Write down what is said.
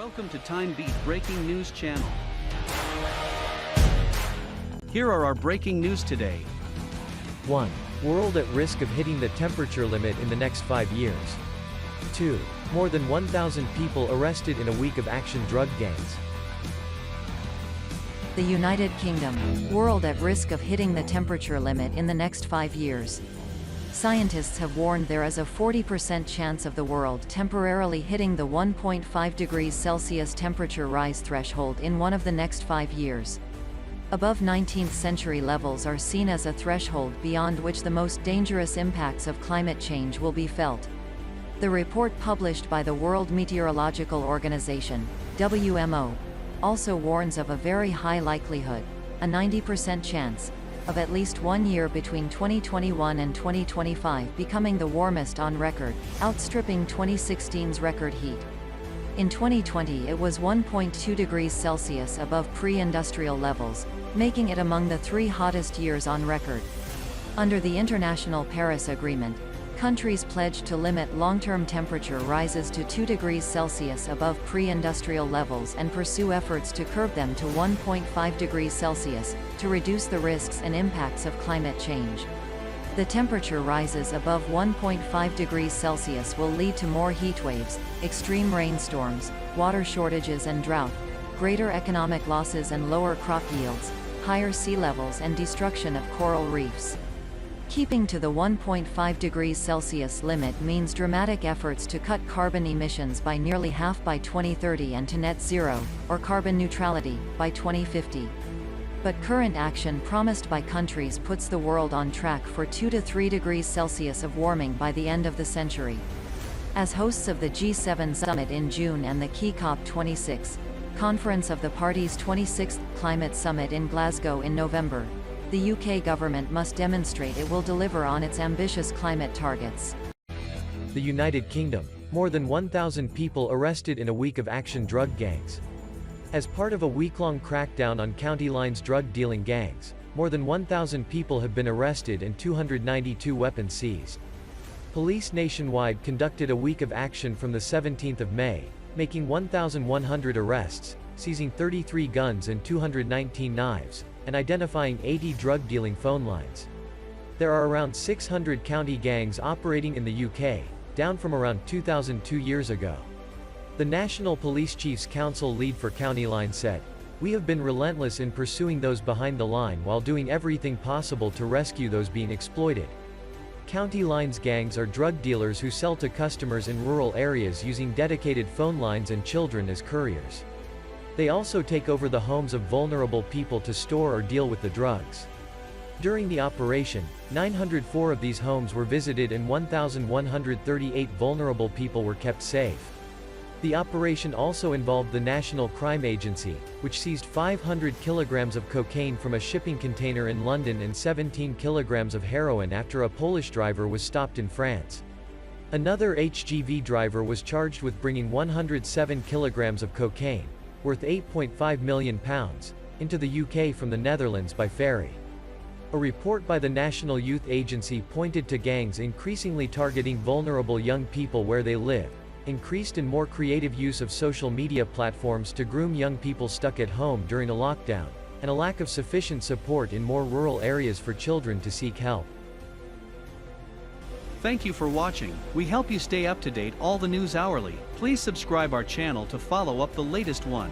Welcome to Timebeat Breaking News channel. Here are our breaking news today. 1. World at risk of hitting the temperature limit in the next 5 years. 2. More than 1,000 people arrested in a week of action drug gangs. The United Kingdom. World at risk of hitting the temperature limit in the next 5 years. Scientists have warned there is a 40% chance of the world temporarily hitting the 1.5 degrees Celsius temperature rise threshold in one of the next 5 years. Above 19th century levels are seen as a threshold beyond which the most dangerous impacts of climate change will be felt. The report published by the World Meteorological Organization, WMO, also warns of a very high likelihood, a 90% chance, of at least 1 year between 2021 and 2025 becoming the warmest on record, outstripping 2016's record heat. In 2020 it was 1.2 degrees Celsius above pre-industrial levels, making it among the 3 hottest years on record. Under the International Paris Agreement, countries pledged to limit long-term temperature rises to 2 degrees Celsius above pre-industrial levels and pursue efforts to curb them to 1.5 degrees Celsius, to reduce the risks and impacts of climate change. The temperature rises above 1.5 degrees Celsius will lead to more heat waves, extreme rainstorms, water shortages and drought, greater economic losses and lower crop yields, higher sea levels and destruction of coral reefs. Keeping to the 1.5 degrees Celsius limit means dramatic efforts to cut carbon emissions by nearly half by 2030 and to net zero, or carbon neutrality, by 2050. But current action promised by countries puts the world on track for 2 to 3 degrees Celsius of warming by the end of the century. As hosts of the G7 summit in June and the key COP26 conference of the parties' 26th climate summit in Glasgow in November, the UK government must demonstrate it will deliver on its ambitious climate targets. The United Kingdom. More than 1,000 people arrested in a week of action drug gangs. As part of a week-long crackdown on county lines drug-dealing gangs, more than 1,000 people have been arrested and 292 weapons seized. Police nationwide conducted a week of action from the 17th of May, making 1,100 arrests, seizing 33 guns and 219 knives, and identifying 80 drug-dealing phone lines. There are around 600 county gangs operating in the UK, down from around 2,002 years ago. The National Police Chiefs Council lead for County Line said, "We have been relentless in pursuing those behind the line while doing everything possible to rescue those being exploited." County Lines gangs are drug dealers who sell to customers in rural areas using dedicated phone lines and children as couriers. They also take over the homes of vulnerable people to store or deal with the drugs. During the operation, 904 of these homes were visited and 1,138 vulnerable people were kept safe. The operation also involved the National Crime Agency, which seized 500 kilograms of cocaine from a shipping container in London and 17 kilograms of heroin after a Polish driver was stopped in France. Another HGV driver was charged with bringing 107 kilograms of cocaine, worth £8.5 million, into the UK from the Netherlands by ferry. A report by the National Youth Agency pointed to gangs increasingly targeting vulnerable young people where they live, increased and more creative use of social media platforms to groom young people stuck at home during a lockdown, and a lack of sufficient support in more rural areas for children to seek help. Thank you for watching. We help you stay up to date all the news hourly. Please subscribe our channel to follow up the latest one.